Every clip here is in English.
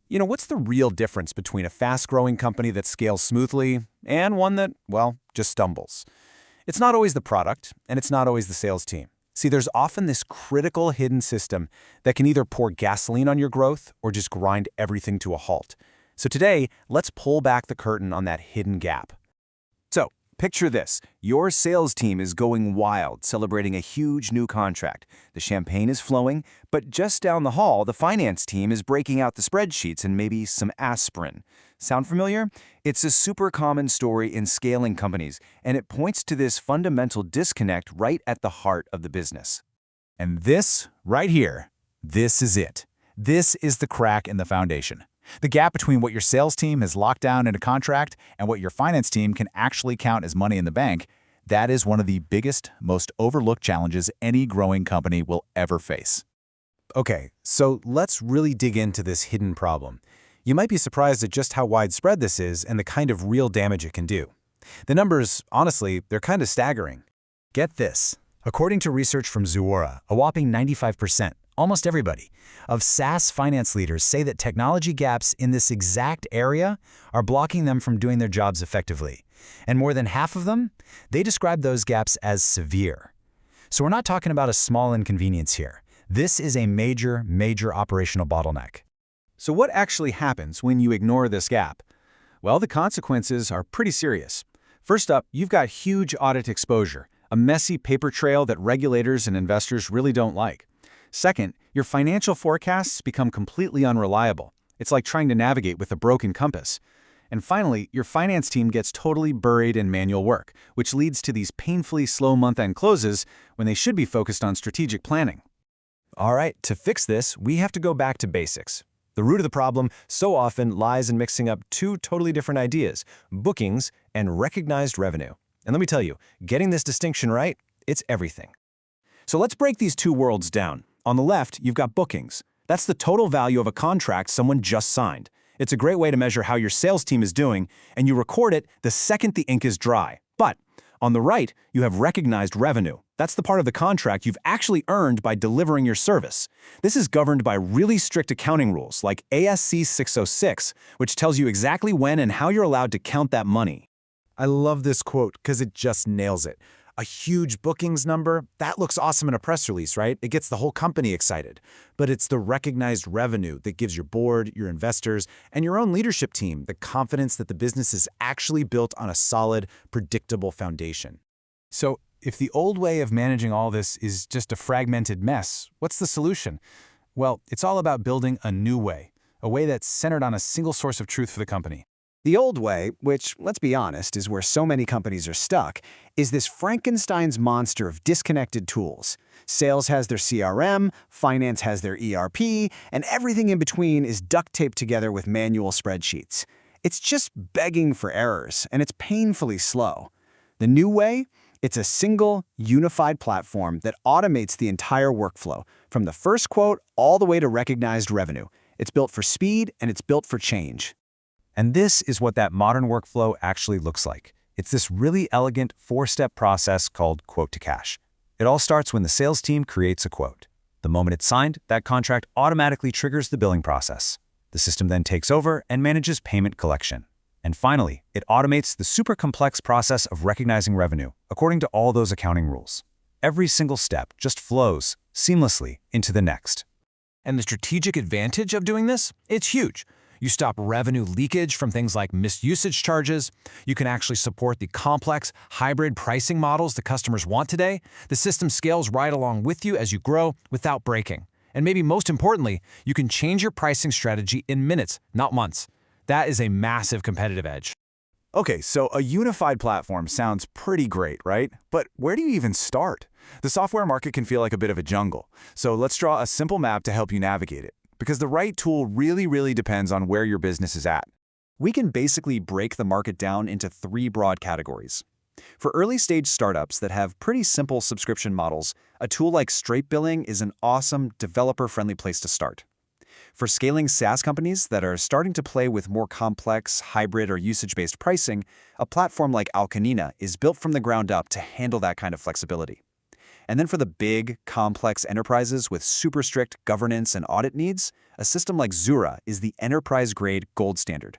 What's the real difference between a fast-growing company that scales smoothly and one that, well, just stumbles? It's not always the product, and it's not always the sales team. See, there's often this critical hidden system that can either pour gasoline on your growth or just grind everything to a halt. So today, let's pull back the curtain on that hidden gap. So, picture this. Your sales team is going wild, celebrating a huge new contract. The champagne is flowing, but just down the hall, the finance team is breaking out the spreadsheets and maybe some aspirin. Sound familiar? It's a super common story in scaling companies, and it points to this fundamental disconnect right at the heart of the business. And this, right here, this is it. This is the crack in the foundation. The gap between what your sales team has locked down in a contract and what your finance team can actually count as money in the bank, that is one of the biggest, most overlooked challenges any growing company will ever face. Okay, so let's really dig into this hidden problem. You might be surprised at just how widespread this is and the kind of real damage it can do. The numbers, honestly, they're kind of staggering. Get this. According to research from Zuora, a whopping 95%, almost everybody, of SaaS finance leaders say that technology gaps in this exact area are blocking them from doing their jobs effectively. And more than half of them, they describe those gaps as severe. So we're not talking about a small inconvenience here. This is a major, major operational bottleneck. So what actually happens when you ignore this gap? Well, the consequences are pretty serious. First up, you've got huge audit exposure, a messy paper trail that regulators and investors really don't like. Second, your financial forecasts become completely unreliable. It's like trying to navigate with a broken compass. And finally, your finance team gets totally buried in manual work, which leads to these painfully slow month-end closes when they should be focused on strategic planning. All right, to fix this, we have to go back to basics. The root of the problem so often lies in mixing up two totally different ideas, bookings and recognized revenue. And let me tell you, getting this distinction right, it's everything. So let's break these two worlds down. On the left, you've got bookings. That's the total value of a contract someone just signed. It's a great way to measure how your sales team is doing, and you record it the second the ink is dry. But on the right, you have recognized revenue. That's the part of the contract you've actually earned by delivering your service. This is governed by really strict accounting rules like ASC 606, which tells you exactly when and how you're allowed to count that money. I love this quote because it just nails it. A huge bookings number, that looks awesome in a press release, right? It gets the whole company excited. But it's the recognized revenue that gives your board, your investors, and your own leadership team the confidence that the business is actually built on a solid, predictable foundation. So, if the old way of managing all this is just a fragmented mess, what's the solution? Well, it's all about building a new way, a way that's centered on a single source of truth for the company. The old way, which, let's be honest, is where so many companies are stuck, is this Frankenstein's monster of disconnected tools. Sales has their CRM, finance has their ERP, and everything in between is duct taped together with manual spreadsheets. It's just begging for errors, and it's painfully slow. The new way? It's a single, unified platform that automates the entire workflow, from the first quote all the way to recognized revenue. It's built for speed, and it's built for change. And this is what that modern workflow actually looks like. It's this really elegant four-step process called quote-to-cash. It all starts when the sales team creates a quote. The moment it's signed, that contract automatically triggers the billing process. The system then takes over and manages payment collection. And finally, it automates the super complex process of recognizing revenue according to all those accounting rules. Every single step just flows seamlessly into the next. And the strategic advantage of doing this? It's huge. You stop revenue leakage from things like misusage charges. You can actually support the complex hybrid pricing models the customers want today. The system scales right along with you as you grow without breaking. And maybe most importantly, you can change your pricing strategy in minutes, not months. That is a massive competitive edge. Okay, so a unified platform sounds pretty great, right? But where do you even start? The software market can feel like a bit of a jungle. So let's draw a simple map to help you navigate it. Because the right tool really depends on where your business is at. We can basically break the market down into three broad categories. For early-stage startups that have pretty simple subscription models, a tool like Stripe Billing is an awesome, developer-friendly place to start. For scaling SaaS companies that are starting to play with more complex, hybrid, or usage-based pricing, a platform like Alkanina is built from the ground up to handle that kind of flexibility. And then for the big, complex enterprises with super strict governance and audit needs, a system like Zuora is the enterprise-grade gold standard.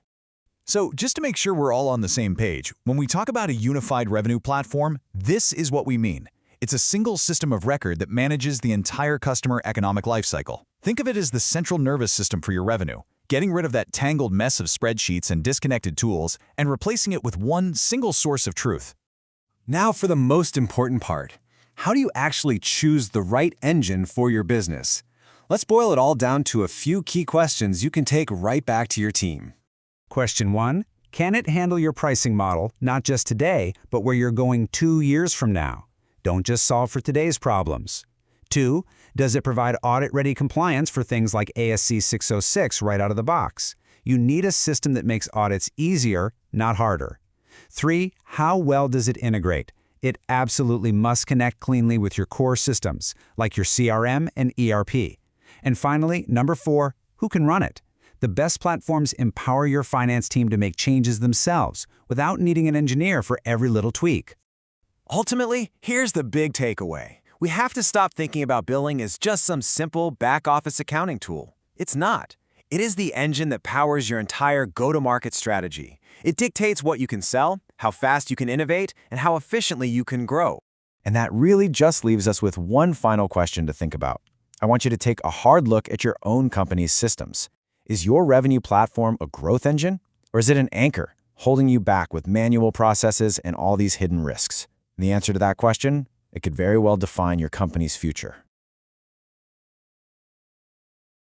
So just to make sure we're all on the same page, when we talk about a unified revenue platform, this is what we mean. It's a single system of record that manages the entire customer economic lifecycle. Think of it as the central nervous system for your revenue, getting rid of that tangled mess of spreadsheets and disconnected tools and replacing it with one single source of truth. Now for the most important part. How do you actually choose the right engine for your business? Let's boil it all down to a few key questions you can take right back to your team. Question 1. Can it handle your pricing model, not just today, but where you're going 2 years from now? Don't just solve for today's problems. 2. Does it provide audit-ready compliance for things like ASC 606 right out of the box? You need a system that makes audits easier, not harder. 3. How well does it integrate? It absolutely must connect cleanly with your core systems, like your CRM and ERP. And finally, number 4, who can run it? The best platforms empower your finance team to make changes themselves without needing an engineer for every little tweak. Ultimately, here's the big takeaway. We have to stop thinking about billing as just some simple back-office accounting tool. It's not. It is the engine that powers your entire go-to-market strategy. It dictates what you can sell, how fast you can innovate, and how efficiently you can grow. And that really just leaves us with one final question to think about. I want you to take a hard look at your own company's systems. Is your revenue platform a growth engine, or is it an anchor, holding you back with manual processes and all these hidden risks? And the answer to that question, it could very well define your company's future.